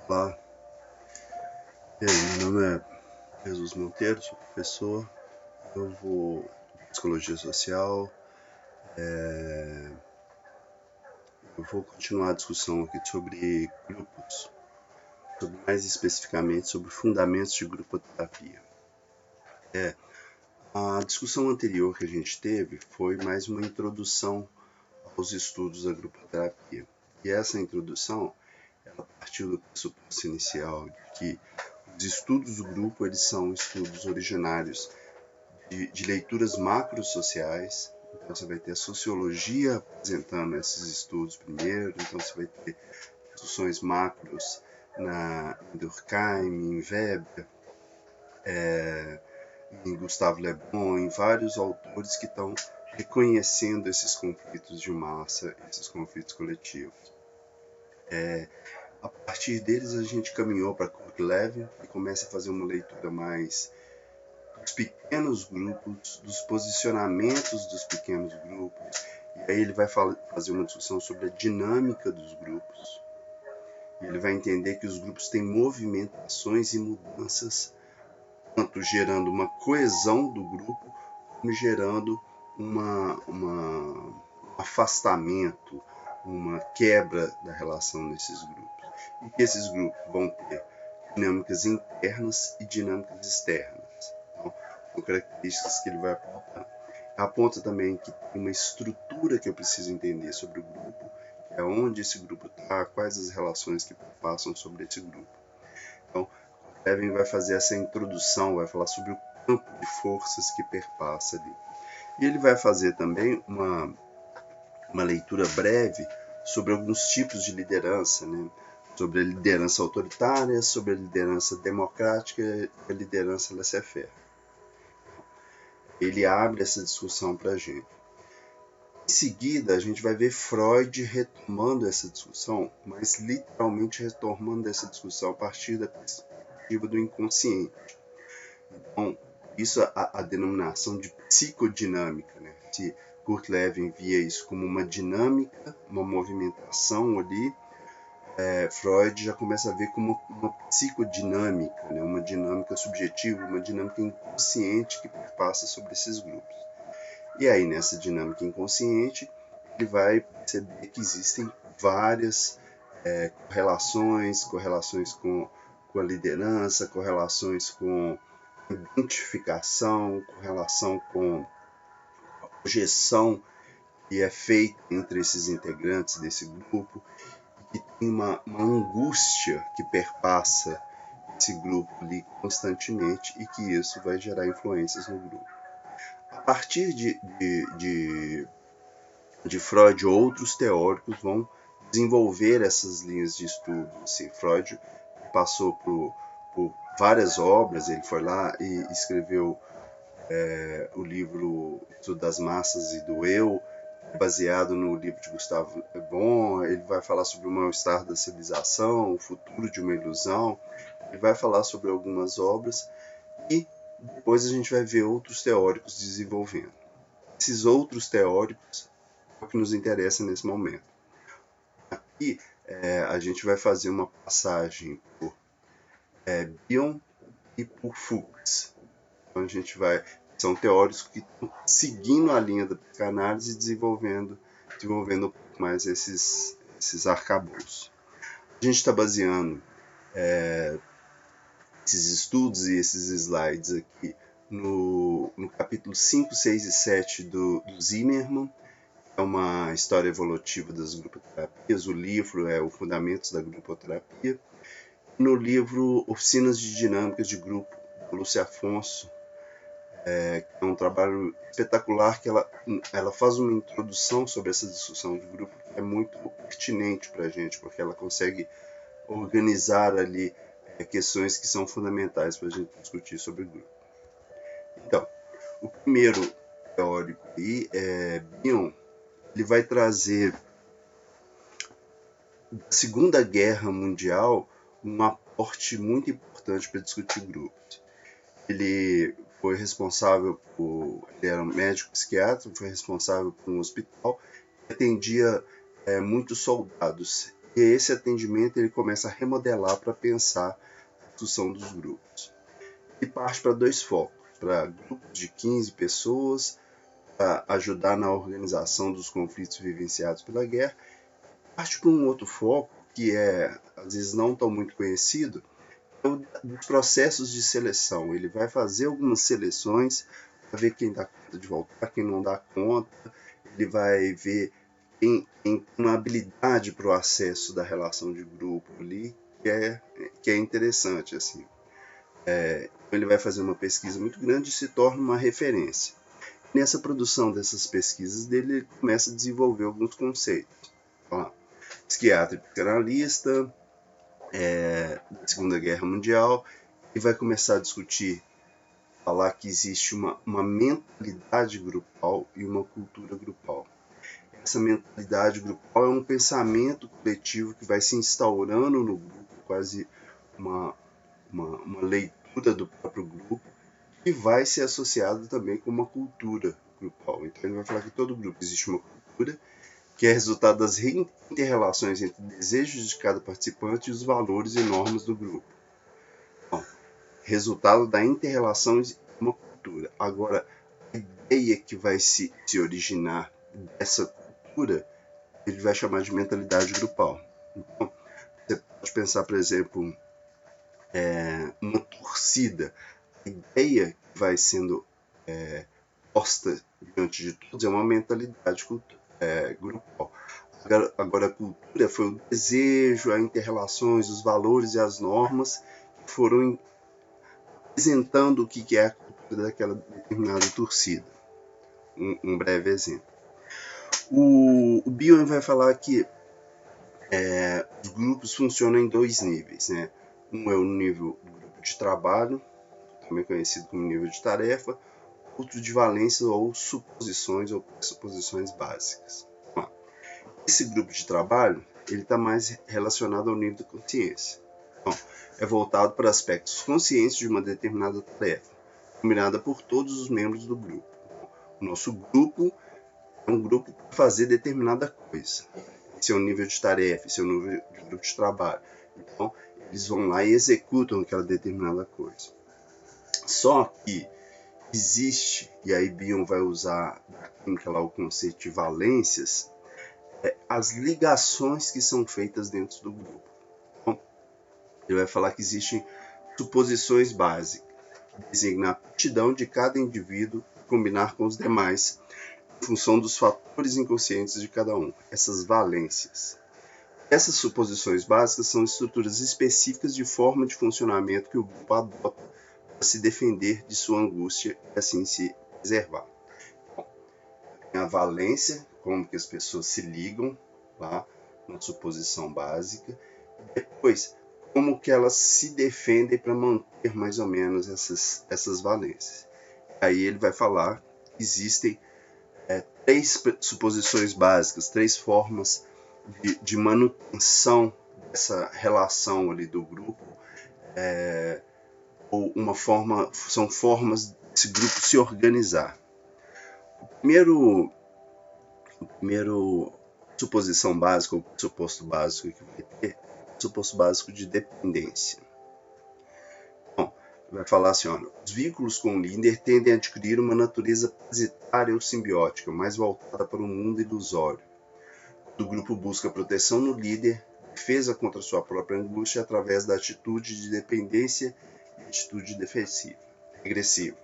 Olá, e aí, meu nome é Jesus Monteiro, sou professor, de Psicologia Social. Eu vou continuar a discussão aqui sobre grupos, mais especificamente sobre fundamentos de grupoterapia. A discussão anterior que a gente teve foi mais uma introdução aos estudos da grupoterapia. E essa introdução, ela partiu do pressuposto inicial de que os estudos do grupo eles são estudos originários de leituras macrosociais. Então você vai ter a sociologia apresentando esses estudos primeiro, então você vai ter discussões macros em Durkheim, em Weber, em Gustave Le Bon, em vários autores que estão reconhecendo esses conflitos de massa, esses conflitos coletivos. A partir deles a gente caminhou para Kurt Lewin, que começa a fazer uma leitura mais dos pequenos grupos, dos posicionamentos dos pequenos grupos, e aí ele vai fazer uma discussão sobre a dinâmica dos grupos. E ele vai entender que os grupos têm movimentações e mudanças, tanto gerando uma coesão do grupo, como gerando um afastamento, uma quebra da relação desses grupos. E que esses grupos vão ter dinâmicas internas e dinâmicas externas. Então, são características que ele vai apontar. Aponta também que tem uma estrutura que eu preciso entender sobre o grupo, que é onde esse grupo está, quais as relações que passam sobre esse grupo. Então, Levin vai fazer essa introdução, vai falar sobre o campo de forças que perpassa ali. E ele vai fazer também uma leitura breve sobre alguns tipos de liderança, né? Sobre a liderança autoritária, sobre a liderança democrática e a liderança laissez-faire. Ele abre essa discussão para a gente. Em seguida, a gente vai ver Freud retomando essa discussão, mas literalmente retomando essa discussão a partir da perspectiva do inconsciente. Então, isso é a denominação de psicodinâmica, né? Se Kurt Lewin via isso como uma dinâmica, uma movimentação ali, Freud já começa a ver como uma psicodinâmica, né? Uma dinâmica subjetiva, uma dinâmica inconsciente que passa sobre esses grupos. E aí, nessa dinâmica inconsciente, ele vai perceber que existem várias correlações com a liderança, correlações com identificação, correlação com a projeção que é feita entre esses integrantes desse grupo, e que tem uma angústia que perpassa esse grupo ali constantemente e que isso vai gerar influências no grupo. A partir de Freud, outros teóricos vão desenvolver essas linhas de estudo. Assim, Freud passou por várias obras, ele foi lá e escreveu o livro Estudo das Massas e do Eu, baseado no livro de Gustave Le Bon. Ele vai falar sobre o mal-estar da civilização, o futuro de uma ilusão. Ele vai falar sobre algumas obras e depois a gente vai ver outros teóricos desenvolvendo. Esses outros teóricos é o que nos interessa nesse momento. Aqui a gente vai fazer uma passagem por Bion e por Fuchs. Então a gente são teóricos que estão seguindo a linha da psicanálise e desenvolvendo um pouco mais esses arcabouços. A gente está baseando esses estudos e esses slides aqui no capítulo 5, 6 e 7 do Zimmermann. É uma história evolutiva das grupoterapias. O livro é o Fundamentos da Grupoterapia. E no livro Oficinas de Dinâmicas de Grupo, do Lúcia Afonso, que é um trabalho espetacular, que ela faz uma introdução sobre essa discussão de grupo que é muito pertinente para a gente, porque ela consegue organizar ali questões que são fundamentais para a gente discutir sobre grupo. Então, o primeiro teórico aí é Bion. Ele vai trazer da Segunda Guerra Mundial um aporte muito importante para discutir grupos. Ele foi responsável ele era um médico psiquiatra, foi responsável por um hospital que atendia muitos soldados. e esse atendimento ele começa a remodelar para pensar a construção dos grupos. E parte para dois focos, para grupos de 15 pessoas, para ajudar na organização dos conflitos vivenciados pela guerra, parte para um outro foco, que às vezes não tão muito conhecido, é o dos processos de seleção. Ele vai fazer algumas seleções para ver quem dá conta de voltar, quem não dá conta, ele vai ver quem tem uma habilidade para o acesso da relação de grupo ali, que é interessante, assim. Ele vai fazer uma pesquisa muito grande e se torna uma referência. Nessa produção dessas pesquisas dele, ele começa a desenvolver alguns conceitos. Psiquiatra e psicanalista, da Segunda Guerra Mundial, e vai começar a discutir, falar que existe uma mentalidade grupal e uma cultura grupal. Essa mentalidade grupal é um pensamento coletivo que vai se instaurando no grupo, quase uma leitura do próprio grupo, e vai ser associado também com uma cultura grupal. Então ele vai falar que todo grupo existe uma cultura, que é resultado das inter-relações entre desejos de cada participante e os valores e normas do grupo. Então, resultado da inter-relação é uma cultura. Agora, a ideia que vai se originar dessa cultura, ele vai chamar de mentalidade grupal. Então, você pode pensar, por exemplo, uma torcida. A ideia que vai sendo posta diante de todos é uma mentalidade grupal. Agora a cultura foi o desejo, as inter-relações, os valores e as normas que foram apresentando o que é a cultura daquela determinada torcida. Um breve exemplo. O Bion vai falar que os grupos funcionam em dois níveis, né? Um é o nível do grupo de trabalho, também conhecido como nível de tarefa, outro de valência ou suposições ou pressuposições básicas. Esse grupo de trabalho ele está mais relacionado ao nível da consciência. Então, é voltado para aspectos conscientes de uma determinada tarefa, combinada por todos os membros do grupo. O nosso grupo é um grupo para fazer determinada coisa. Esse é o nível de tarefa, esse é o nível de grupo de trabalho. Então, eles vão lá e executam aquela determinada coisa. Só que existe, e aí Bion vai usar na química lá o conceito de valências, as ligações que são feitas dentro do grupo. Então, ele vai falar que existem suposições básicas, que designam a aptidão de cada indivíduo combinar com os demais, em função dos fatores inconscientes de cada um, essas valências. Essas suposições básicas são estruturas específicas de forma de funcionamento que o grupo adota para se defender de sua angústia e assim se preservar. Bom, tem a valência, como que as pessoas se ligam lá na suposição básica, e depois como que elas se defendem para manter mais ou menos essas valências. Aí ele vai falar que existem três suposições básicas, três formas de manutenção dessa relação ali do grupo, ou são formas desse grupo se organizar. O primeiro suposição básica, ou pressuposto básico que vai ter, é o pressuposto básico de dependência. Bom, vai falar assim, olha, os vínculos com o líder tendem a adquirir uma natureza parasitária ou simbiótica, mais voltada para o mundo ilusório. O grupo busca proteção no líder, defesa contra sua própria angústia através da atitude de dependência e atitude regressiva.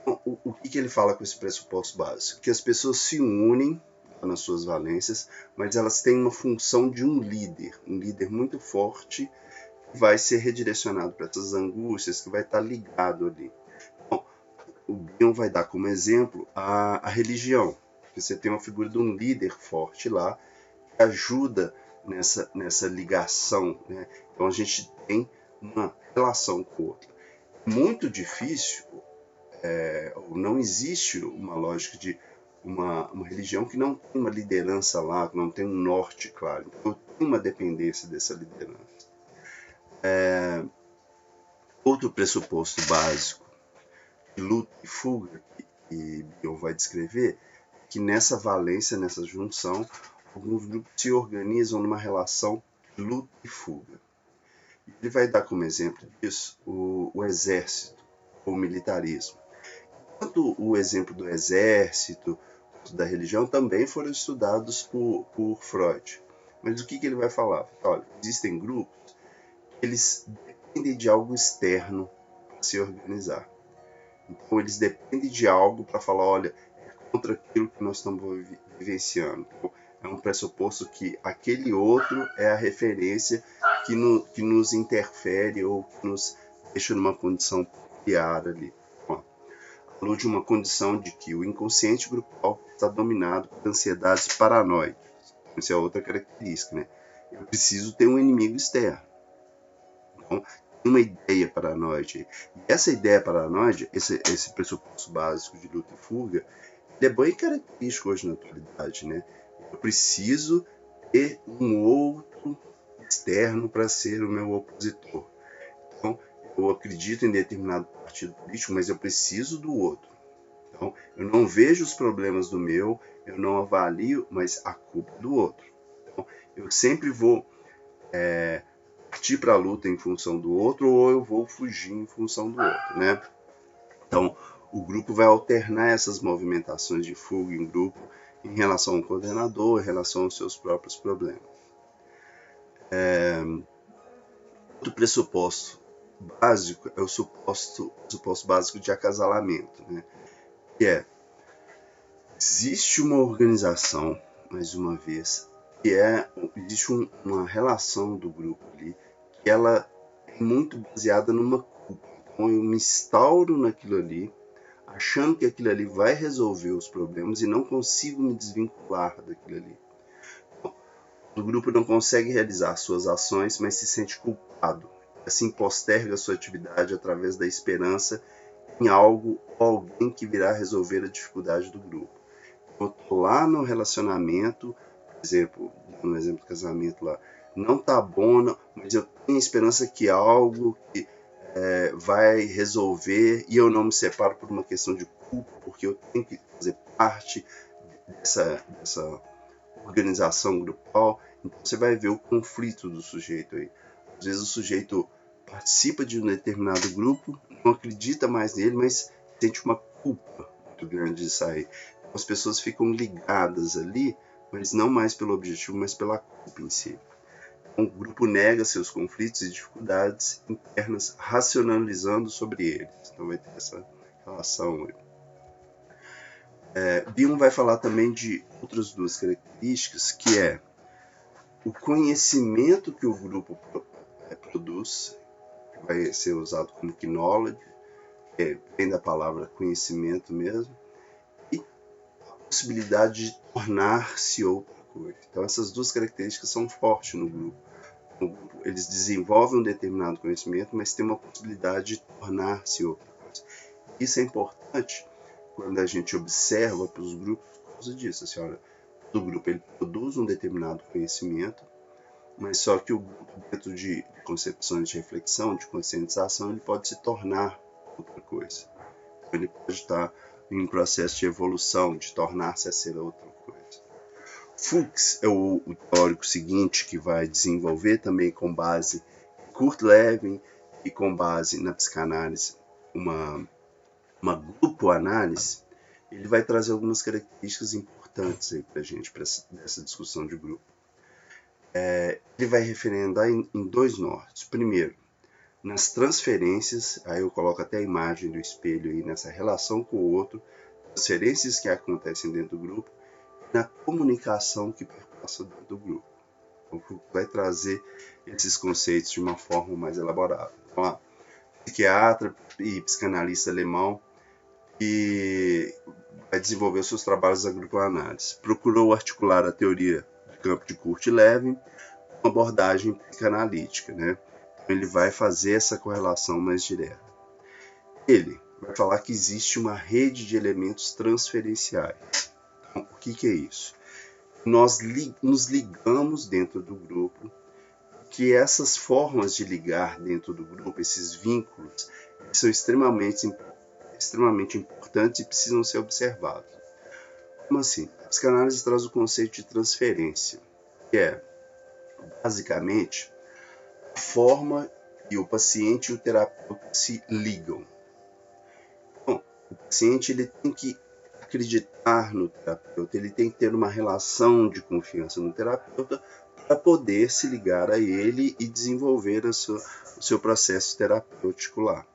Então, o que ele fala com esse pressuposto básico? Que as pessoas se unem nas suas valências, mas elas têm uma função de um líder muito forte, que vai ser redirecionado para essas angústias, que vai estar ligado ali. Então, o Bion vai dar como exemplo a religião. Você tem uma figura de um líder forte lá, que ajuda nessa ligação, né? Então a gente tem uma relação com o outro. Muito difícil, não existe uma lógica de uma religião que não tem uma liderança lá, que não tem um norte claro. Então tem uma dependência dessa liderança. Outro pressuposto básico de luta e fuga que Bion vai descrever, que nessa valência, nessa junção, alguns grupos se organizam numa relação de luta e fuga. Ele vai dar como exemplo disso o exército, ou o militarismo. Tanto o exemplo do exército, quanto da religião, também foram estudados por Freud. Mas o que ele vai falar? Olha, existem grupos que eles dependem de algo externo para se organizar. Então, eles dependem de algo para falar, olha, é contra aquilo que nós estamos vivenciando. Então, é um pressuposto que aquele outro é a referência que nos interfere ou que nos deixa numa condição peculiar ali. Falou de uma condição de que o inconsciente grupal está dominado por ansiedades paranoicas. Essa é outra característica, né? Eu preciso ter um inimigo externo. Então, tem uma ideia paranoide. E essa ideia paranoide, esse pressuposto básico de luta e fuga, ele é bem característico hoje na atualidade, né? Eu preciso ter um outro externo para ser o meu opositor. Então, eu acredito em determinado partido político, mas eu preciso do outro. Então, eu não vejo os problemas do meu, eu não avalio, mas a culpa é do outro. Então, eu sempre vou partir para a luta em função do outro, ou eu vou fugir em função do outro, né? Então, o grupo vai alternar essas movimentações de fuga em grupo em relação ao coordenador, em relação aos seus próprios problemas. Outro pressuposto básico é o suposto básico de acasalamento, né? Que existe uma organização, mais uma vez, existe uma relação do grupo ali, que ela é muito baseada numa culpa. Então eu me instauro naquilo ali, achando que aquilo ali vai resolver os problemas e não consigo me desvincular daquilo ali. O grupo não consegue realizar suas ações, mas se sente culpado. Assim posterga sua atividade através da esperança em algo ou alguém que virá resolver a dificuldade do grupo. Eu estou lá no relacionamento, por exemplo, no exemplo do casamento lá, não tá bom, não, mas eu tenho esperança que algo que vai resolver e eu não me separo por uma questão de culpa, porque eu tenho que fazer parte dessa organização grupal. Então você vai ver o conflito do sujeito aí. Às vezes o sujeito participa de um determinado grupo, não acredita mais nele, mas sente uma culpa muito grande de sair. Então, as pessoas ficam ligadas ali, mas não mais pelo objetivo, mas pela culpa em si. Então, o grupo nega seus conflitos e dificuldades internas, racionalizando sobre eles. Então vai ter essa relação aí. Bion vai falar também de outras duas características, que é o conhecimento que o grupo produz, que vai ser usado como knowledge, que vem da palavra conhecimento mesmo, e a possibilidade de tornar-se outra coisa. Então essas duas características são fortes no grupo. Eles desenvolvem um determinado conhecimento, mas tem uma possibilidade de tornar-se outra coisa. Isso é importante quando a gente observa para os grupos por causa disso. Assim, olha, o grupo ele produz um determinado conhecimento, mas só que o grupo, dentro de concepções de reflexão, de conscientização, ele pode se tornar outra coisa. Então, ele pode estar em um processo de evolução, de tornar-se a ser outra coisa. Fuchs é o teórico seguinte que vai desenvolver também com base em Kurt Lewin e com base na psicanálise uma grupo-análise. Ele vai trazer algumas características importantes aí para a gente, para essa discussão de grupo. Ele vai referendar em dois nortes. Primeiro, nas transferências, aí eu coloco até a imagem do espelho aí nessa relação com o outro, transferências que acontecem dentro do grupo, na comunicação que passa dentro do grupo. Então, o grupo vai trazer esses conceitos de uma forma mais elaborada. Então, psiquiatra e psicanalista alemão que vai desenvolver seus trabalhos da grupo-análise. Procurou articular a teoria do campo de Kurt Lewin com abordagem psicanalítica, né? Então ele vai fazer essa correlação mais direta. Ele vai falar que existe uma rede de elementos transferenciais. Então, o que é isso? Nós nos ligamos dentro do grupo, que essas formas de ligar dentro do grupo, esses vínculos, são extremamente importantes e precisam ser observados. Como assim? A psicanálise traz o conceito de transferência, que é, basicamente, a forma que o paciente e o terapeuta se ligam. Então, o paciente ele tem que acreditar no terapeuta, ele tem que ter uma relação de confiança no terapeuta para poder se ligar a ele e desenvolver o seu processo terapêutico lá.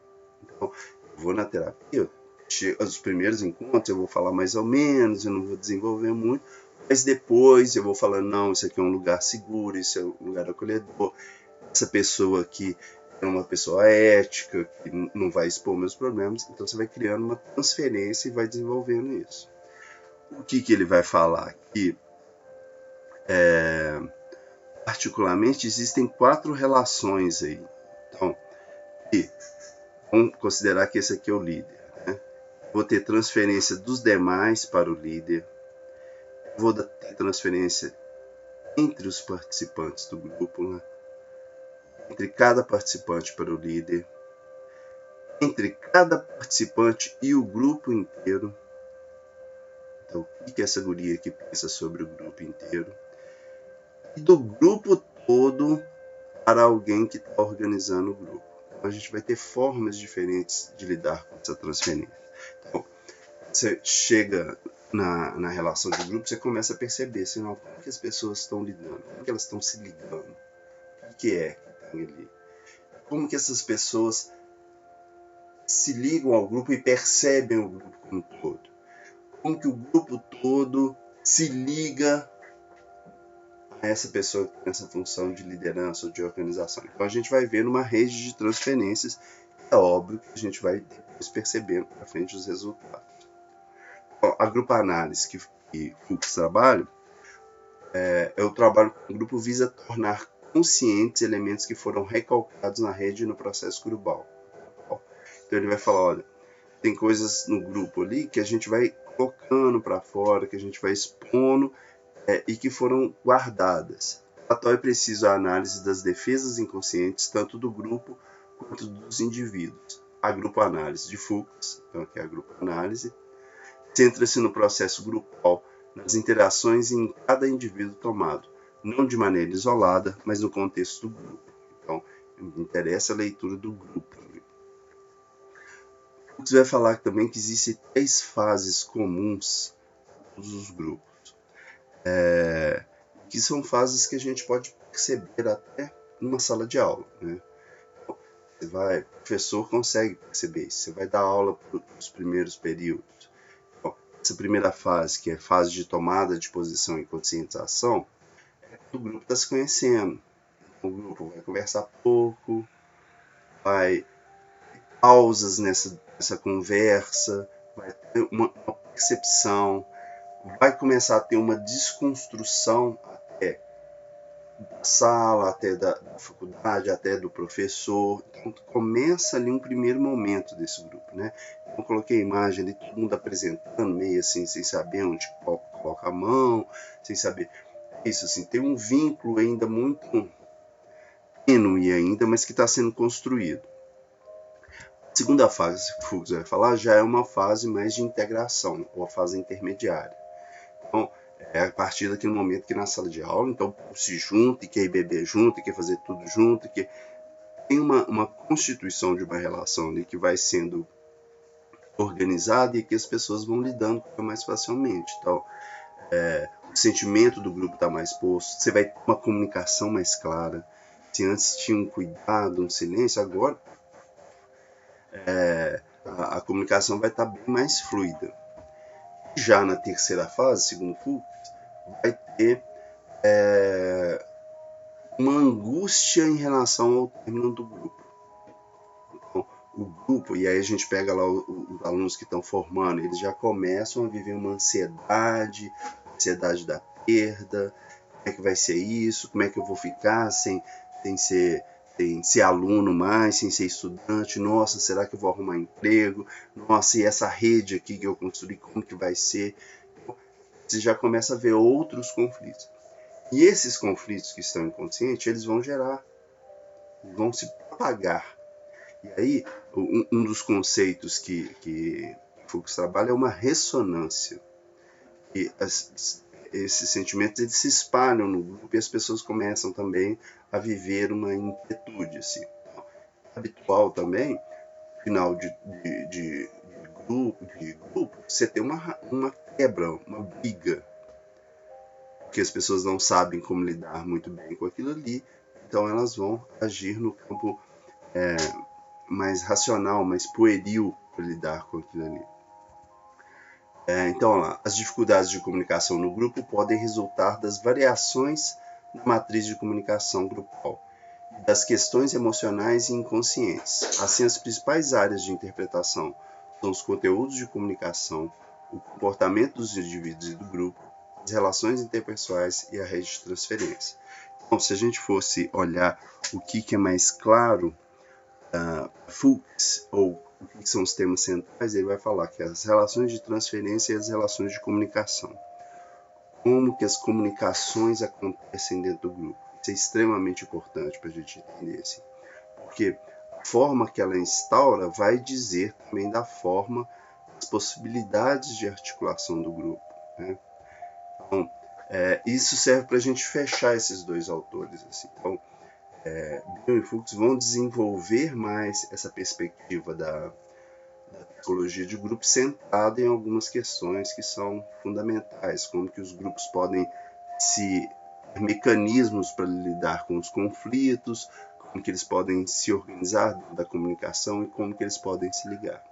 Então, eu vou na terapia, os primeiros encontros eu vou falar mais ou menos, eu não vou desenvolver muito, mas depois eu vou falando, não, isso aqui é um lugar seguro, isso é um lugar acolhedor, essa pessoa aqui é uma pessoa ética, que não vai expor meus problemas, então você vai criando uma transferência e vai desenvolvendo isso. O que ele vai falar aqui? Particularmente, existem 4 relações aí. Então, vamos considerar que esse aqui é o líder, né? Vou ter transferência dos demais para o líder, vou ter transferência entre os participantes do grupo, né? Entre cada participante para o líder, entre cada participante e o grupo inteiro. Então, o que essa guria aqui pensa sobre o grupo inteiro? E do grupo todo para alguém que está organizando o grupo. Então, a gente vai ter formas diferentes de lidar com essa transferência. Então, você chega na relação de grupo, você começa a perceber assim, como que as pessoas estão lidando, como que elas estão se ligando, o que é que tem ali, como que essas pessoas se ligam ao grupo e percebem o grupo como um todo, como que o grupo todo se liga a essa pessoa que tem essa função de liderança ou de organização. Então a gente vai ver numa rede de transferências, é óbvio que a gente vai depois percebendo para frente os resultados. Então, a grupo análise que Fuchs trabalha, o trabalho com o grupo visa tornar conscientes elementos que foram recalcados na rede e no processo grupal. Então ele vai falar, olha, tem coisas no grupo ali que a gente vai colocando para fora, que a gente vai expondo e que foram guardadas. Para tal é preciso a análise das defesas inconscientes, tanto do grupo quanto dos indivíduos. A grupo análise de Fuchs, então aqui é a grupo análise, centra-se no processo grupal, nas interações em cada indivíduo tomado, não de maneira isolada, mas no contexto do grupo. Então, me interessa a leitura do grupo. Fuchs vai falar também que existem 3 fases comuns a todos os grupos, que são fases que a gente pode perceber até numa sala de aula, né? O professor consegue perceber isso. Você vai dar aula para os primeiros períodos. Essa primeira fase, que é a fase de tomada de posição e conscientização, o grupo está se conhecendo. O grupo vai conversar pouco, vai ter pausas nessa conversa, vai ter uma percepção, vai começar a ter uma desconstrução até da sala, até da faculdade, até do professor. Então começa ali um primeiro momento desse grupo, né? Eu coloquei a imagem ali, todo mundo apresentando, meio assim, sem saber onde coloca a mão, sem saber. Isso assim, tem um vínculo ainda muito tênue ainda, mas que está sendo construído. A segunda fase que o Fuchs vai falar já é uma fase mais de integração, ou a fase intermediária. Então, é a partir daquele momento que na sala de aula, então se junta e quer beber junto, e quer fazer tudo junto, que tem uma constituição de uma relação ali que vai sendo organizada e que as pessoas vão lidando mais facilmente. Então, o sentimento do grupo está mais posto, você vai ter uma comunicação mais clara. Se antes tinha um cuidado, um silêncio, agora a comunicação vai estar bem mais fluida. Já na terceira fase, segundo Fuchs, vai ter uma angústia em relação ao término do grupo. Então, o grupo, e aí a gente pega lá os alunos que estão formando, eles já começam a viver uma ansiedade da perda, como é que vai ser isso, como é que eu vou ficar sem ser aluno mais, sem ser estudante, nossa, será que eu vou arrumar emprego, nossa, e essa rede aqui que eu construí, como que vai ser? Então, você já começa a ver outros conflitos. E esses conflitos que estão inconscientes, eles vão se propagar. E aí, um dos conceitos que Fuchs trabalha é uma ressonância. que esses sentimentos eles se espalham no grupo e as pessoas começam também a viver uma inquietude. Assim. Então, é habitual também, no final de grupo, você ter uma quebra, uma briga, porque as pessoas não sabem como lidar muito bem com aquilo ali, então elas vão agir no campo mais racional, mais pueril para lidar com aquilo ali. Então, lá, as dificuldades de comunicação no grupo podem resultar das variações na matriz de comunicação grupal e das questões emocionais e inconscientes. Assim, as principais áreas de interpretação são os conteúdos de comunicação, o comportamento dos indivíduos e do grupo, as relações interpessoais e a rede de transferência. Então, se a gente fosse olhar o que é mais claro, Fuchs, ou o que são os temas centrais, ele vai falar que as relações de transferência e as relações de comunicação. Como que as comunicações acontecem dentro do grupo. Isso é extremamente importante para a gente entender, assim, porque a forma que ela instaura vai dizer também da forma, das possibilidades de articulação do grupo. Né? Então, isso serve para a gente fechar esses dois autores. Assim. Então, Bion e Fuchs vão desenvolver mais essa perspectiva da psicologia de grupo centrada em algumas questões que são fundamentais, como que os grupos podem se mecanismos para lidar com os conflitos, como que eles podem se organizar dentro da comunicação e como que eles podem se ligar.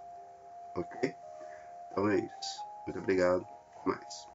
Ok? Então é isso. Muito obrigado. Até mais.